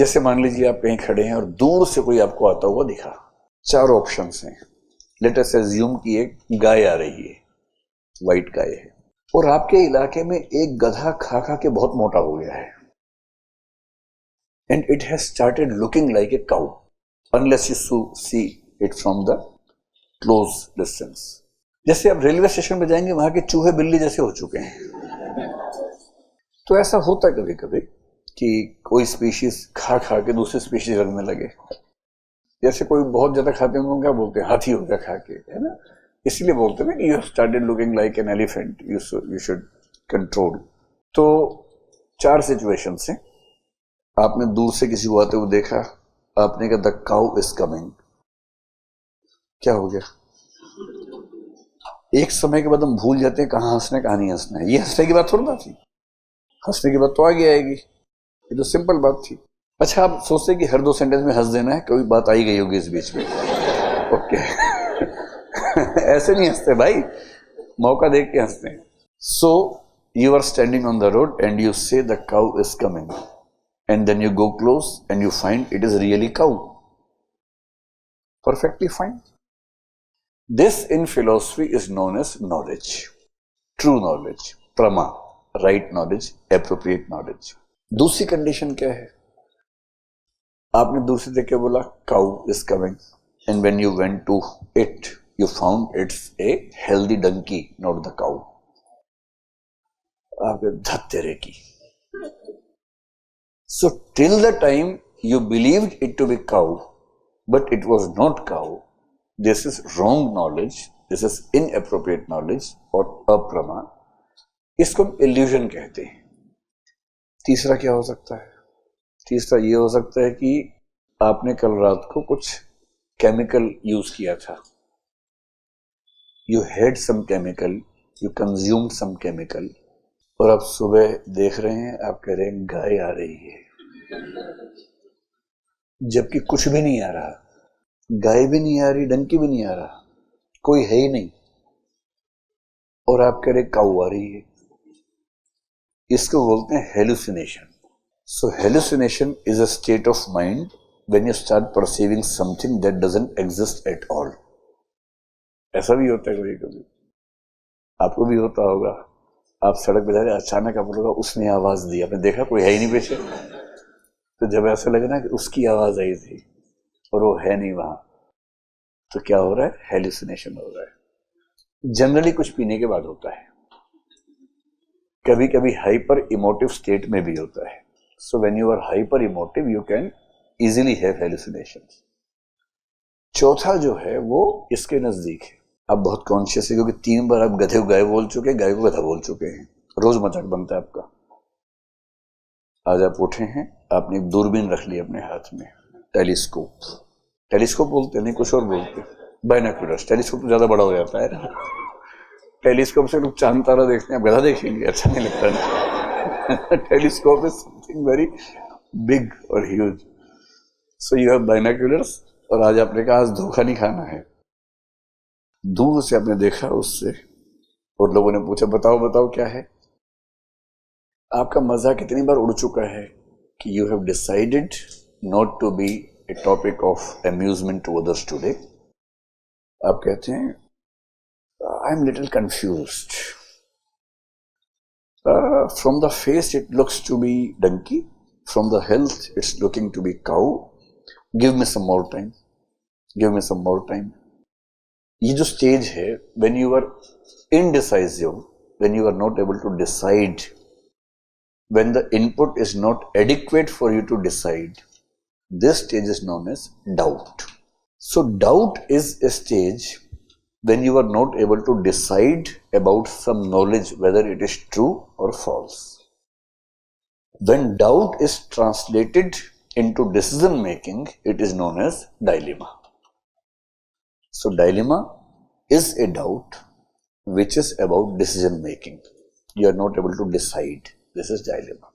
जैसे मान लीजिए आप कहीं खड़े हैं और दूर से कोई आपको आता हुआ दिखा, 4 ऑप्शंस हैं। लेट अस अज्यूम कि एक गाय आ रही है, व्हाइट गाय है, और आपके इलाके में एक गधा खा खा के बहुत मोटा हो गया है, and it has started looking like a cow unless you see it from the close distance. जैसे आप रेलवे स्टेशन पे जाएंगे, वहां के चूहे बिल्ली जैसे हो चुके हैं। तो ऐसा होता है कभी कभी कि कोई स्पीशीज खा खा के दूसरी स्पीशीज लगने लगे। जैसे कोई बहुत ज्यादा खाते हैं, क्या बोलते हैं, हाथी हो गया खा के, है ना। इसलिए बोलते हैं कि you started looking like an elephant, you should control. तो 4 सिचुएशन है। आपने दूर से किसी को आते हुए देखा, आपने कहा द काउ इज कमिंग, क्या हो गया? एक समय के बाद हम भूल जाते हैं कहाँ हंसना है कहाँ नहीं हंसना है। ये हंसने की बात थोड़ी ना थी, हंसने की बात तो आगे आएगी, ये तो सिंपल बात थी। अच्छा, आप सोचते कि हर 2 सेंटेंस में हंस देना है, कोई बात आई गई होगी इस बीच में, ओके। ऐसे नहीं हंसते भाई, मौका देख के हंसते हैं। So you are standing on the road and you say the cow is coming, and then you go close and you find it is really cow. Perfectly fine. This in philosophy is known as knowledge, true knowledge, prama, right knowledge, appropriate knowledge. दूसरी condition क्या है? आपने दूसरी देख के बोला cow is coming, and when you went to it, you found it's a healthy donkey, not the cow. आपके धत तेरे की। So till the time you believed it to be cow, but it was not cow, this is wrong knowledge, this is inappropriate knowledge और अप्रमा। इसको हम illusion कहते हैं। तीसरा क्या हो सकता है? तीसरा ये हो सकता है कि आपने कल रात को कुछ केमिकल यूज किया था, you had some chemical, you consumed some chemical, और आप सुबह देख रहे हैं, आप कह रहे हैं गाय आ रही है, जबकि कुछ भी नहीं आ रहा, गाय भी नहीं आ रही, डंकी भी नहीं आ रहा, कोई है ही नहीं, और आप कह रहे काऊ आ रही है। इसको बोलते हैं hallucination. So hallucination is a state of mind when you start perceiving something that doesn't exist at all. ऐसा भी होता है कभी कभी, आपको भी होता होगा। आप सड़क पे जा रहे, अचानक आप लोग उसने आवाज दी, आपने देखा कोई है ही नहीं पीछे, तो जब ऐसा लगे ना कि उसकी आवाज आई थी और वो है नहीं वहां, तो क्या हो रहा है? हेलुसिनेशन हो रहा है। जनरली कुछ पीने के बाद होता है, कभी कभी हाइपर इमोटिव स्टेट में भी होता है। So when you are hyper emotive you can easily have hallucinations. चौथा जो है वो इसके नजदीक है, आप बहुत कॉन्शियस है, क्योंकि 3 बार आप गधे को गाय बोल चुके हैं, गाय को गधा बोल चुके हैं, रोज मजाक बनता है आपका। आज आप उठे हैं, आपने एक दूरबीन रख ली अपने हाथ में, टेलीस्कोप, टेलीस्कोप बोलते नहीं, कुछ और बोलते, बाइनोकुलर्स। टेलीस्कोप तो ज्यादा बड़ा हो जाता है ना, टेलीस्कोप से लोग चांद तारा देखते हैं, गधा देखेंगे, अच्छा नहीं लगता है। Telescope is something very big और huge. So you have binoculars, और आज आपने कहा आज धोखा नहीं खाना है। दूर से आपने देखा उससे, और लोगों ने पूछा बताओ बताओ क्या है। आपका मजा कितनी बार उड़ चुका है कि you have decided not to be a topic of amusement to others today. आप कहते हैं I'm little confused. From the face it looks to be donkey, from the health it's looking to be cow. Give me some more time. Give me some more time. ये जो stage है, when you are indecisive, when you are not able to decide, when the input is not adequate for you to decide, this stage is known as doubt. So doubt is a stage when you are not able to decide about some knowledge whether it is true or false. When doubt is translated into decision making, it is known as dilemma. So dilemma is a doubt which is about decision making. You are not able to decide. This is dilemma.